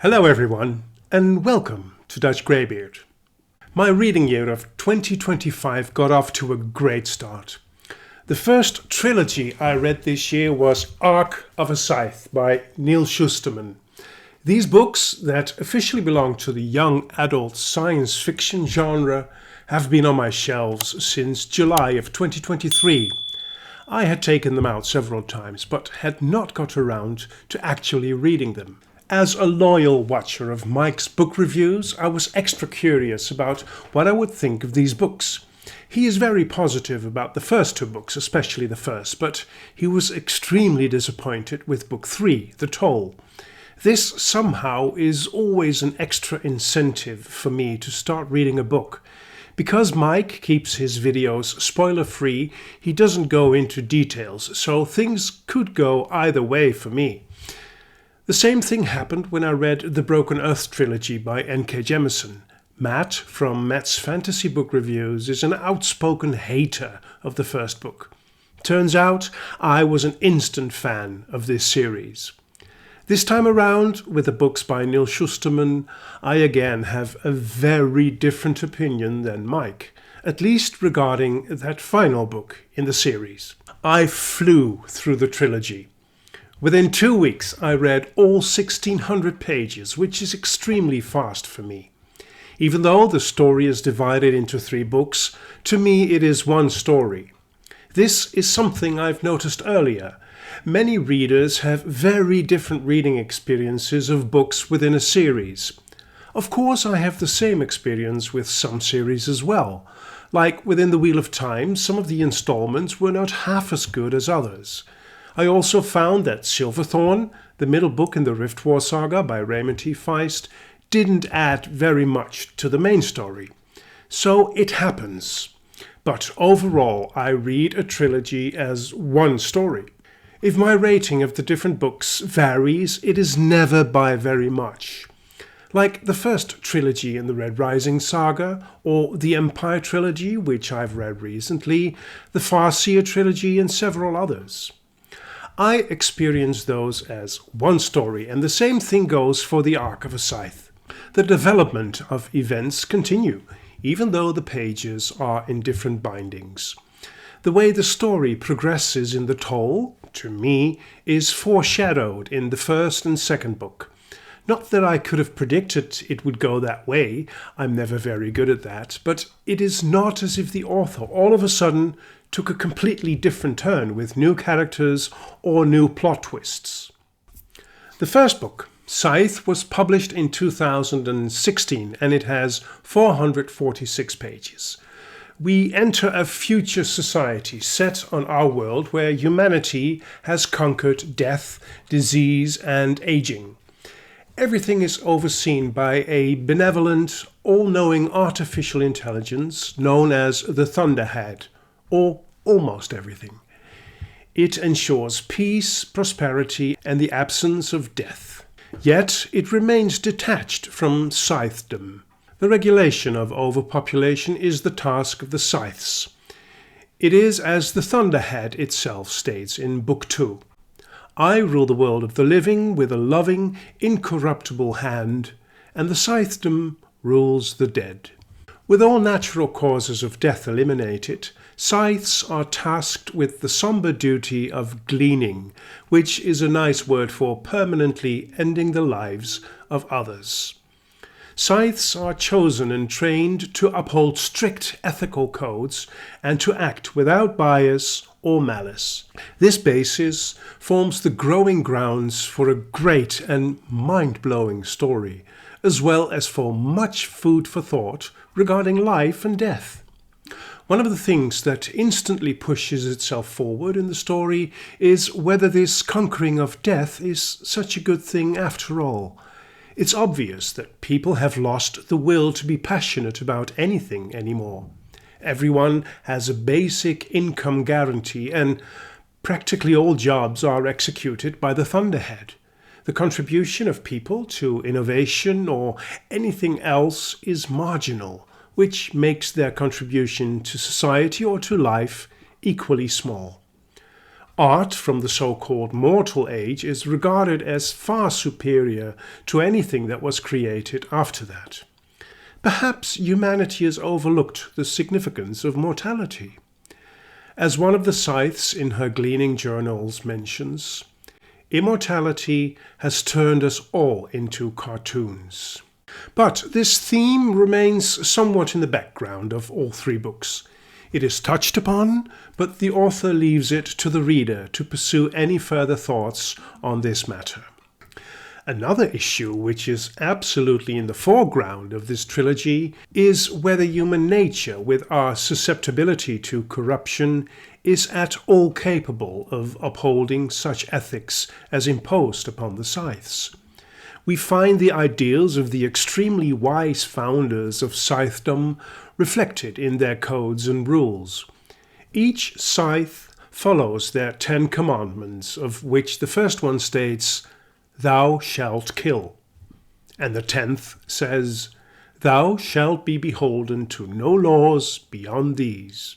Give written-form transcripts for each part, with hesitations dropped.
Hello everyone, and welcome to Dutch Greybeard. My reading year of 2025 got off to a great start. The first trilogy I read this year was Arc of a Scythe by Neal Shusterman. These books, that officially belong to the young adult science fiction genre, have been on my shelves since July of 2023. I had taken them out several times, but had not got around to actually reading them. As a loyal watcher of Mike's book reviews, I was extra curious about what I would think of these books. He is very positive about the first two books, especially the first, but he was extremely disappointed with book 3, The Toll. This somehow is always an extra incentive for me to start reading a book. Because Mike keeps his videos spoiler-free, he doesn't go into details, so things could go either way for me. The same thing happened when I read the Broken Earth trilogy by N.K. Jemisin. Matt from Matt's Fantasy Book Reviews is an outspoken hater of the first book. Turns out I was an instant fan of this series. This time around, with the books by Neal Shusterman, I again have a very different opinion than Mike, at least regarding that final book in the series. I flew through the trilogy. Within 2 weeks, I read all 1,600 pages, which is extremely fast for me. Even though the story is divided into 3 books, to me it is one story. This is something I've noticed earlier. Many readers have very different reading experiences of books within a series. Of course, I have the same experience with some series as well. Like within The Wheel of Time, some of the installments were not half as good as others. I also found that Silverthorn, the middle book in the Riftwar saga by Raymond E. Feist, didn't add very much to the main story. So it happens. But overall, I read a trilogy as one story. If my rating of the different books varies, it is never by very much. Like the first trilogy in the Red Rising saga, or the Empire Trilogy, which I've read recently, the Farseer trilogy, and several others. I experience those as one story, and the same thing goes for the Arc of a Scythe. The development of events continue, even though the pages are in different bindings. The way the story progresses in The Toll, to me, is foreshadowed in the first and second book. Not that I could have predicted it would go that way, I'm never very good at that, but it is not as if the author all of a sudden took a completely different turn with new characters or new plot twists. The first book, Scythe, was published in 2016 and it has 446 pages. We enter a future society set on our world where humanity has conquered death, disease, and aging. Everything is overseen by a benevolent, all-knowing artificial intelligence known as the Thunderhead, or almost everything. It ensures peace, prosperity, and the absence of death. Yet it remains detached from Scythedom. The regulation of overpopulation is the task of the Scythes. It is as the Thunderhead itself states in Book 2. I rule the world of the living with a loving, incorruptible hand, and the Scythedom rules the dead. With all natural causes of death eliminated, Scythes are tasked with the somber duty of gleaning, which is a nice word for permanently ending the lives of others. Scythes are chosen and trained to uphold strict ethical codes and to act without bias or malice. This basis forms the growing grounds for a great and mind-blowing story, as well as for much food for thought regarding life and death. One of the things that instantly pushes itself forward in the story is whether this conquering of death is such a good thing after all. It's obvious that people have lost the will to be passionate about anything anymore. Everyone has a basic income guarantee and practically all jobs are executed by the Thunderhead. The contribution of people to innovation or anything else is marginal, which makes their contribution to society or to life equally small. Art from the so-called mortal age is regarded as far superior to anything that was created after that. Perhaps humanity has overlooked the significance of mortality. As one of the Scythes in her gleaning journals mentions, immortality has turned us all into cartoons. But this theme remains somewhat in the background of all three books. It is touched upon, but the author leaves it to the reader to pursue any further thoughts on this matter. Another issue which is absolutely in the foreground of this trilogy is whether human nature, with our susceptibility to corruption, is at all capable of upholding such ethics as imposed upon the Scythes. We find the ideals of the extremely wise founders of Scythedom reflected in their codes and rules. Each Scythe follows their 10 commandments, of which the first one states, "Thou shalt kill," and the 10th says, "Thou shalt be beholden to no laws beyond these."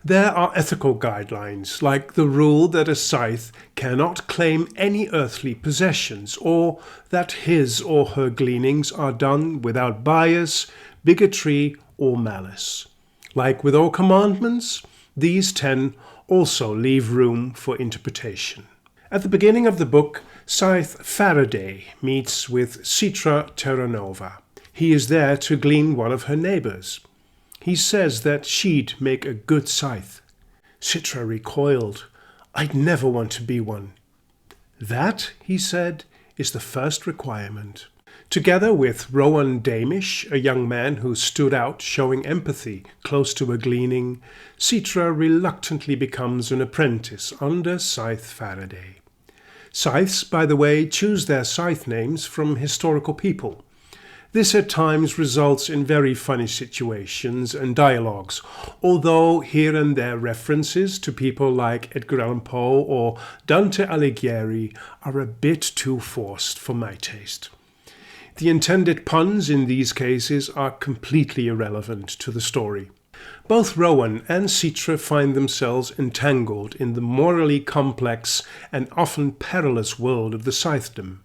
There are ethical guidelines, like the rule that a Scythe cannot claim any earthly possessions, or that his or her gleanings are done without bias, bigotry, or malice. Like with all commandments, these 10 also leave room for interpretation. At the beginning of the book, Scythe Faraday meets with Citra Terranova. He is there to glean one of her neighbors. He says that she'd make a good Scythe. Citra recoiled. "I'd never want to be one." "That," he said, "is the first requirement." Together with Rowan Damish, a young man who stood out showing empathy close to a gleaning, Citra reluctantly becomes an apprentice under Scythe Faraday. Scythes, by the way, choose their Scythe names from historical people. This at times results in very funny situations and dialogues, although here and there references to people like Edgar Allan Poe or Dante Alighieri are a bit too forced for my taste. The intended puns in these cases are completely irrelevant to the story. Both Rowan and Citra find themselves entangled in the morally complex and often perilous world of the Scythedom.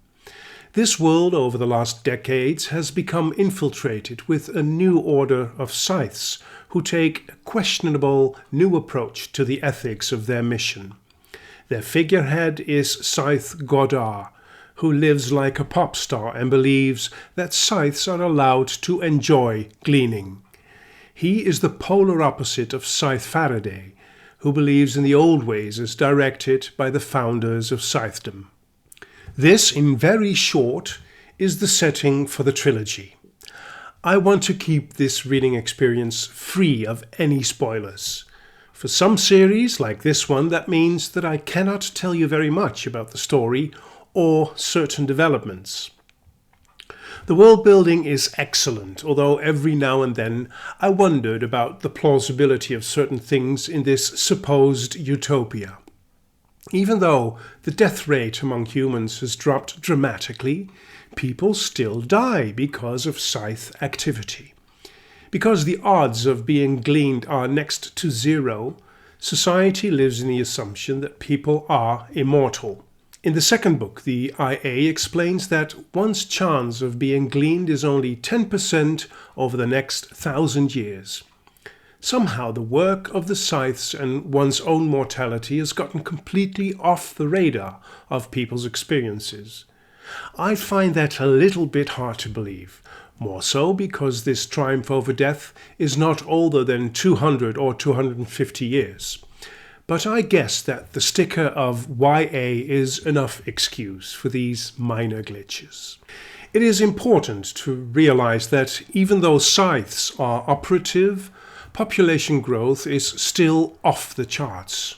This world over the last decades has become infiltrated with a new order of Scythes who take a questionable new approach to the ethics of their mission. Their figurehead is Scythe Godard, who lives like a pop star and believes that Scythes are allowed to enjoy gleaning. He is the polar opposite of Scythe Faraday, who believes in the old ways as directed by the founders of Scythedom. This, in very short, is the setting for the trilogy. I want to keep this reading experience free of any spoilers. For some series, like this one, that means that I cannot tell you very much about the story or certain developments. The world building is excellent, although every now and then I wondered about the plausibility of certain things in this supposed utopia. Even though the death rate among humans has dropped dramatically, people still die because of Scythe activity. Because the odds of being gleaned are next to zero, society lives in the assumption that people are immortal. In the second book, the IA explains that one's chance of being gleaned is only 10% over the next 1,000 years. Somehow the work of the Scythes and one's own mortality has gotten completely off the radar of people's experiences. I find that a little bit hard to believe, more so because this triumph over death is not older than 200 or 250 years. But I guess that the sticker of YA is enough excuse for these minor glitches. It is important to realize that even though Scythes are operative, population growth is still off the charts.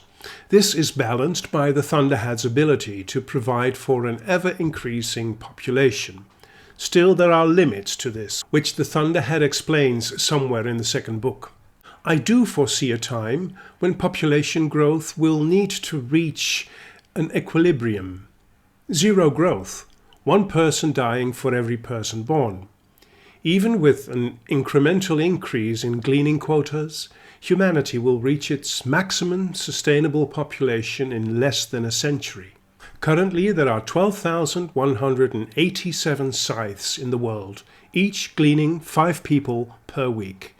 This is balanced by the Thunderhead's ability to provide for an ever-increasing population. Still, there are limits to this, which the Thunderhead explains somewhere in the second book. I do foresee a time when population growth will need to reach an equilibrium. Zero growth, one person dying for every person born. Even with an incremental increase in gleaning quotas, humanity will reach its maximum sustainable population in less than a century. Currently, there are 12,187 scythes in the world, each gleaning 5 people per week.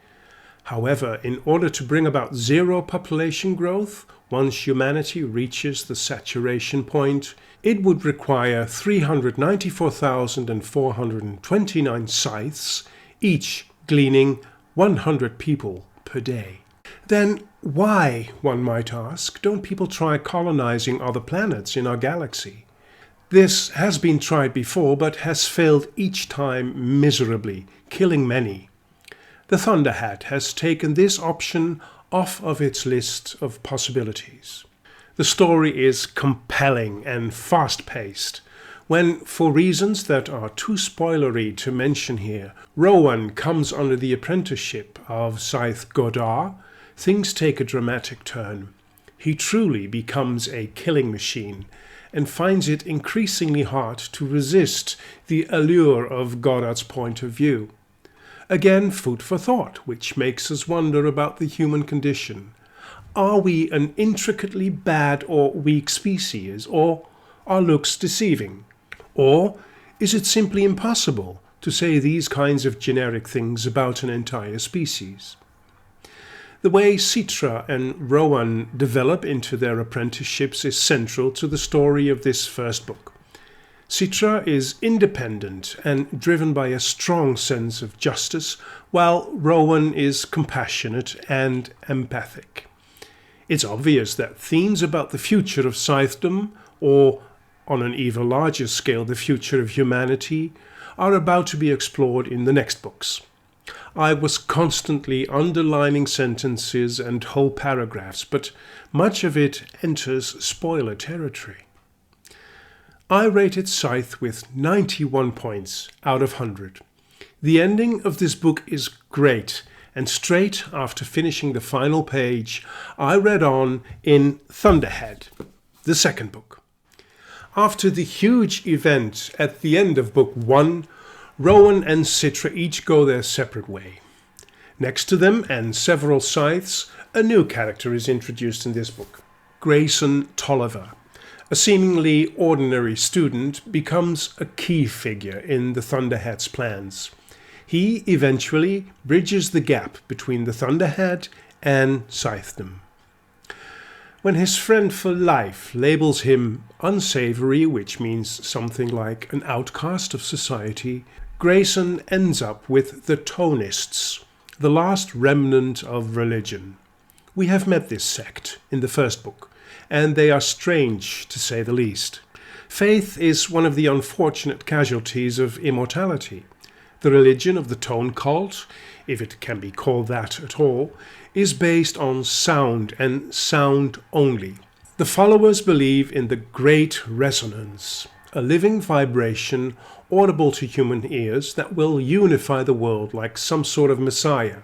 However, in order to bring about zero population growth, once humanity reaches the saturation point, it would require 394,429 scythes, each gleaning 100 people per day. Then why, one might ask, don't people try colonizing other planets in our galaxy? This has been tried before, but has failed each time miserably, killing many. The Thunderhead has taken this option off of its list of possibilities. The story is compelling and fast-paced. When, for reasons that are too spoilery to mention here, Rowan comes under the apprenticeship of Scythe Godard, things take a dramatic turn. He truly becomes a killing machine and finds it increasingly hard to resist the allure of Godard's point of view. Again, food for thought, which makes us wonder about the human condition. Are we an intricately bad or weak species, or are looks deceiving? Or is it simply impossible to say these kinds of generic things about an entire species? The way Scythe and Rowan develop into their apprenticeships is central to the story of this first book. Scythe is independent and driven by a strong sense of justice, while Rowan is compassionate and empathic. It's obvious that themes about the future of Scythedom, or on an even larger scale the future of humanity, are about to be explored in the next books. I was constantly underlining sentences and whole paragraphs, but much of it enters spoiler territory. I rated Scythe with 91 points out of 100. The ending of this book is great, and straight after finishing the final page, I read on in Thunderhead, the second book. After the huge event at the end of book 1, Rowan and Scythe each go their separate way. Next to them and several scythes, a new character is introduced in this book. Grayson Tolliver, a seemingly ordinary student, becomes a key figure in the Thunderhead's plans. He eventually bridges the gap between the Thunderhead and Scythedom. When his friend for life labels him unsavory, which means something like an outcast of society, Grayson ends up with the Tonists, the last remnant of religion. We have met this sect in the first book, and they are strange to say the least. Faith is one of the unfortunate casualties of immortality. The religion of the Tone cult, if it can be called that at all, is based on sound and sound only. The followers believe in the Great Resonance, a living vibration audible to human ears that will unify the world like some sort of messiah.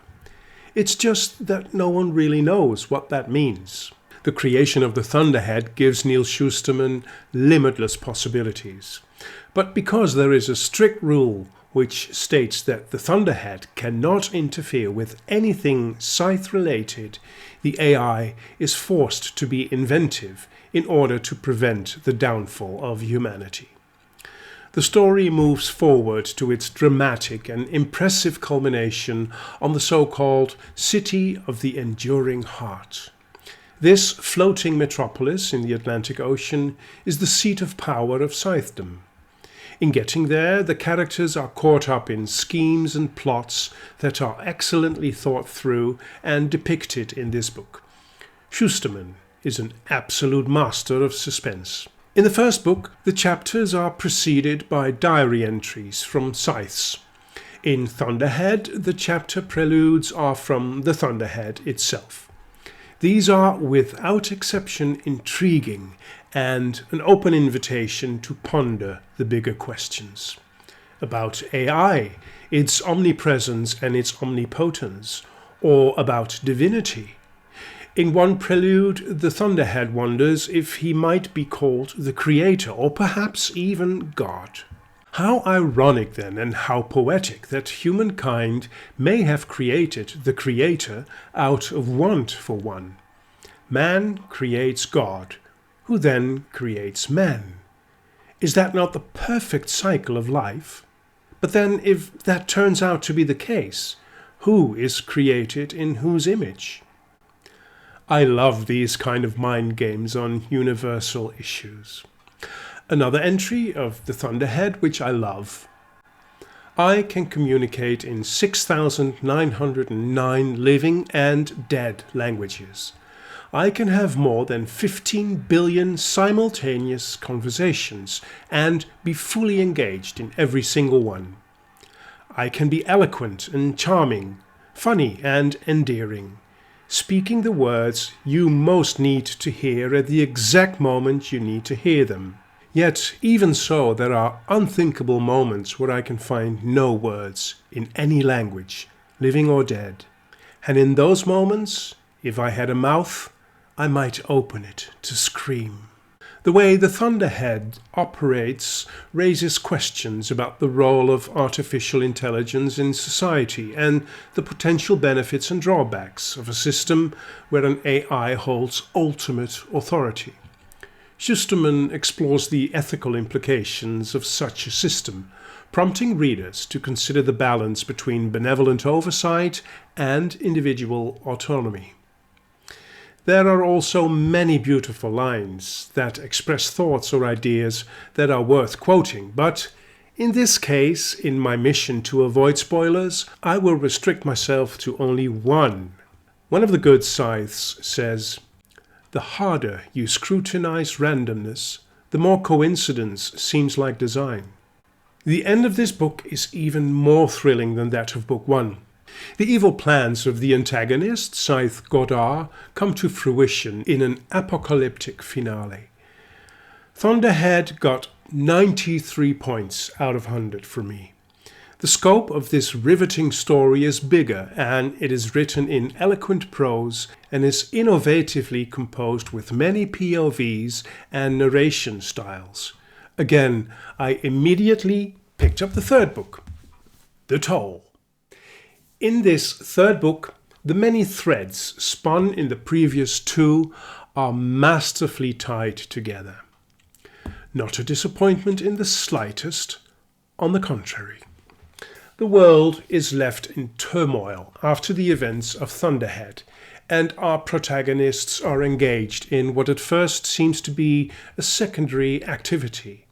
It's just that no one really knows what that means. The creation of the Thunderhead gives Neal Shusterman limitless possibilities. But because there is a strict rule which states that the Thunderhead cannot interfere with anything Scythe-related, the AI is forced to be inventive in order to prevent the downfall of humanity. The story moves forward to its dramatic and impressive culmination on the so-called City of the Enduring Heart. This floating metropolis in the Atlantic Ocean is the seat of power of Scythedom. In getting there, the characters are caught up in schemes and plots that are excellently thought through and depicted in this book. Shusterman is an absolute master of suspense. In the first book, the chapters are preceded by diary entries from scythes. In Thunderhead, the chapter preludes are from the Thunderhead itself. These are without exception intriguing and an open invitation to ponder the bigger questions. About AI, its omnipresence and its omnipotence, or about divinity. In one prelude, the Thunderhead wonders if he might be called the creator or perhaps even God. How ironic then, and how poetic, that humankind may have created the Creator out of want for one. Man creates God, who then creates man. Is that not the perfect cycle of life? But then, if that turns out to be the case, who is created in whose image? I love these kind of mind games on universal issues. Another entry of the Thunderhead, which I love. I can communicate in 6,909 living and dead languages. I can have more than 15 billion simultaneous conversations and be fully engaged in every single one. I can be eloquent and charming, funny and endearing, speaking the words you most need to hear at the exact moment you need to hear them. Yet, even so, there are unthinkable moments where I can find no words in any language, living or dead. And in those moments, if I had a mouth, I might open it to scream. The way the Thunderhead operates raises questions about the role of artificial intelligence in society and the potential benefits and drawbacks of a system where an AI holds ultimate authority. Shusterman explores the ethical implications of such a system, prompting readers to consider the balance between benevolent oversight and individual autonomy. There are also many beautiful lines that express thoughts or ideas that are worth quoting, but in this case, in my mission to avoid spoilers, I will restrict myself to only one. One of the good Scythes says, "The harder you scrutinize randomness, the more coincidence seems like design." The end of this book is even more thrilling than that of Book 1. The evil plans of the antagonist, Scythe Godard, come to fruition in an apocalyptic finale. Thunderhead got 93 points out of 100 for me. The scope of this riveting story is bigger, and it is written in eloquent prose and is innovatively composed with many POVs and narration styles. Again, I immediately picked up the third book, The Toll. In this third book, the many threads spun in the previous two are masterfully tied together. Not a disappointment in the slightest, on the contrary. The world is left in turmoil after the events of Thunderhead, and our protagonists are engaged in what at first seems to be a secondary activity.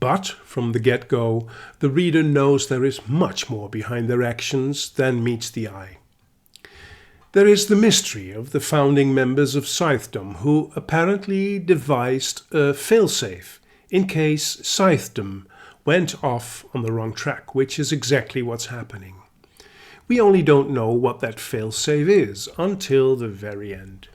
But, from the get-go, the reader knows there is much more behind their actions than meets the eye. There is the mystery of the founding members of Scythedom, who apparently devised a failsafe in case Scythedom went off on the wrong track, which is exactly what's happening. We only don't know what that failsafe is until the very end.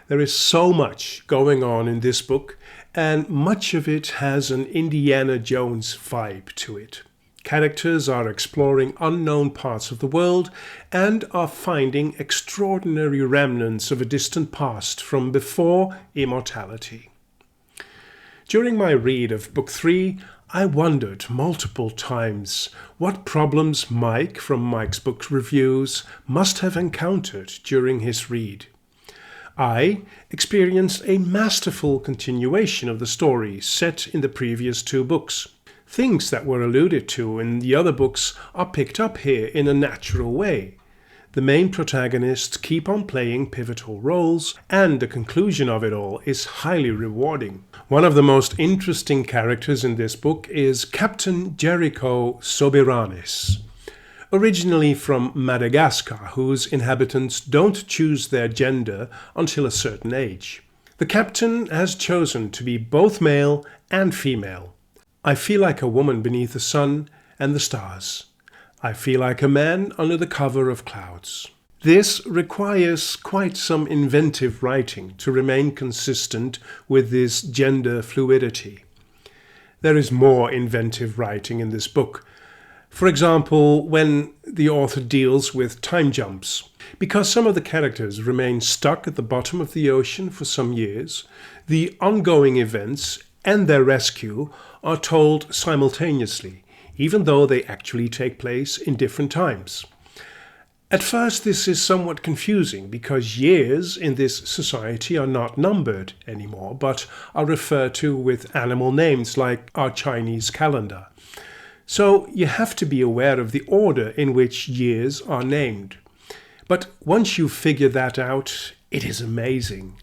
There is so much going on in this book, and much of it has an Indiana Jones vibe to it. Characters are exploring unknown parts of the world and are finding extraordinary remnants of a distant past from before immortality. During my read of Book 3, I wondered multiple times what problems Mike from Mike's Book Reviews must have encountered during his read. I experienced a masterful continuation of the story set in the previous two books. Things that were alluded to in the other books are picked up here in a natural way. The main protagonists keep on playing pivotal roles, and the conclusion of it all is highly rewarding. One of the most interesting characters in this book is Captain Jericho Soberanis, originally from Madagascar, whose inhabitants don't choose their gender until a certain age. The captain has chosen to be both male and female. I feel like a woman beneath the sun and the stars. I feel like a man under the cover of clouds. This requires quite some inventive writing to remain consistent with this gender fluidity. There is more inventive writing in this book. For example, when the author deals with time jumps. Because some of the characters remain stuck at the bottom of the ocean for some years, the ongoing events and their rescue are told simultaneously, even though they actually take place in different times. At first this is somewhat confusing because years in this society are not numbered anymore, but are referred to with animal names like our Chinese calendar. So you have to be aware of the order in which years are named. But once you figure that out, it is amazing.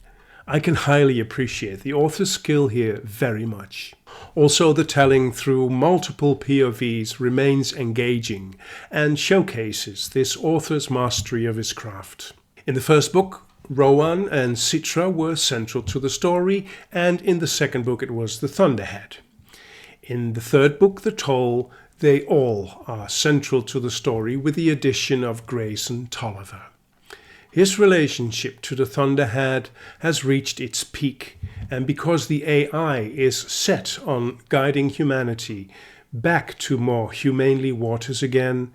I can highly appreciate the author's skill here very much. Also, the telling through multiple POVs remains engaging and showcases this author's mastery of his craft. In the first book, Rowan and Citra were central to the story, and in the second book it was the Thunderhead. In the third book, The Toll, they all are central to the story with the addition of Grayson Tolliver. His relationship to the Thunderhead has reached its peak, and because the AI is set on guiding humanity back to more humanely waters again,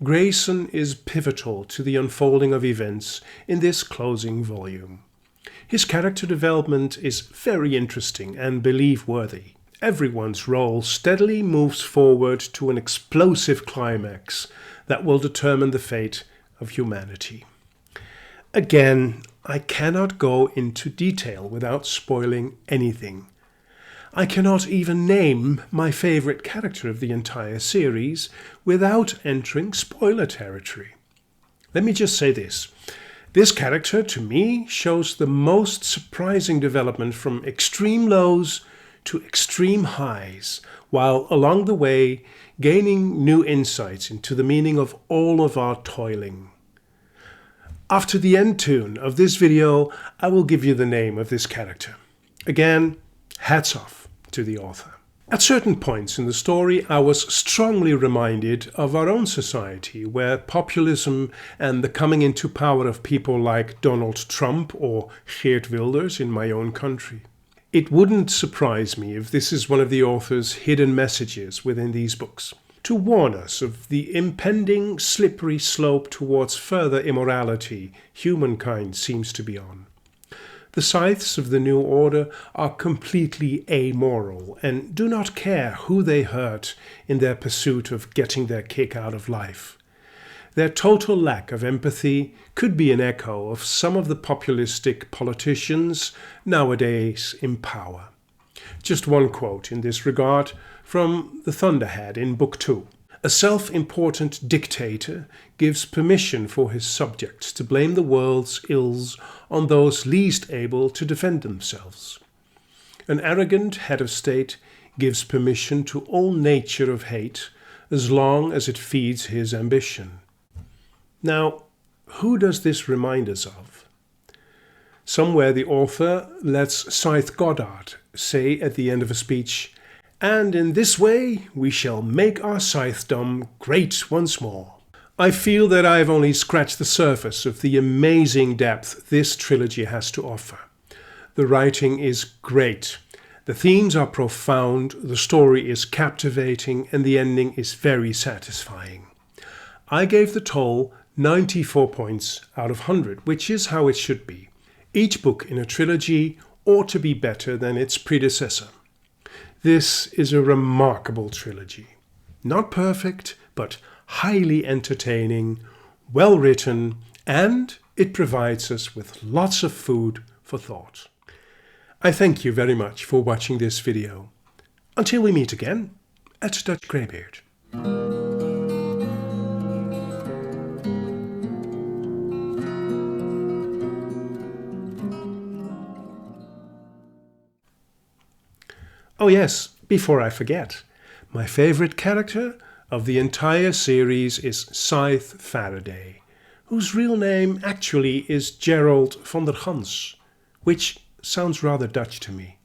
Grayson is pivotal to the unfolding of events in this closing volume. His character development is very interesting and belief-worthy. Everyone's role steadily moves forward to an explosive climax that will determine the fate of humanity. Again, I cannot go into detail without spoiling anything. I cannot even name my favorite character of the entire series without entering spoiler territory. Let me just say this. This character, to me, shows the most surprising development from extreme lows to extreme highs, while along the way gaining new insights into the meaning of all of our toiling. After the end tune of this video, I will give you the name of this character. Again, hats off to the author. At certain points in the story, I was strongly reminded of our own society, where populism and the coming into power of people like Donald Trump or Geert Wilders in my own country. It wouldn't surprise me if this is one of the author's hidden messages within these books, to warn us of the impending slippery slope towards further immorality humankind seems to be on. The Scythes of the New Order are completely amoral and do not care who they hurt in their pursuit of getting their kick out of life. Their total lack of empathy could be an echo of some of the populistic politicians nowadays in power. Just one quote in this regard from the Thunderhead in Book 2. A self-important dictator gives permission for his subjects to blame the world's ills on those least able to defend themselves. An arrogant head of state gives permission to all nature of hate as long as it feeds his ambition. Now, who does this remind us of? Somewhere the author lets Scythe Goddard say at the end of a speech, "And in this way we shall make our Scythedom great once more." I feel that I've only scratched the surface of the amazing depth this trilogy has to offer. The writing is great, the themes are profound, the story is captivating, and the ending is very satisfying. I gave The Toll 94 points out of 100, which is how it should be. Each book in a trilogy ought to be better than its predecessor. This is a remarkable trilogy. Not perfect, but highly entertaining, well written, and it provides us with lots of food for thought. I thank you very much for watching this video. Until we meet again at Dutch Greybeard. Oh yes, before I forget, my favorite character of the entire series is Scythe Faraday, whose real name actually is Gerald van der Gans, which sounds rather Dutch to me.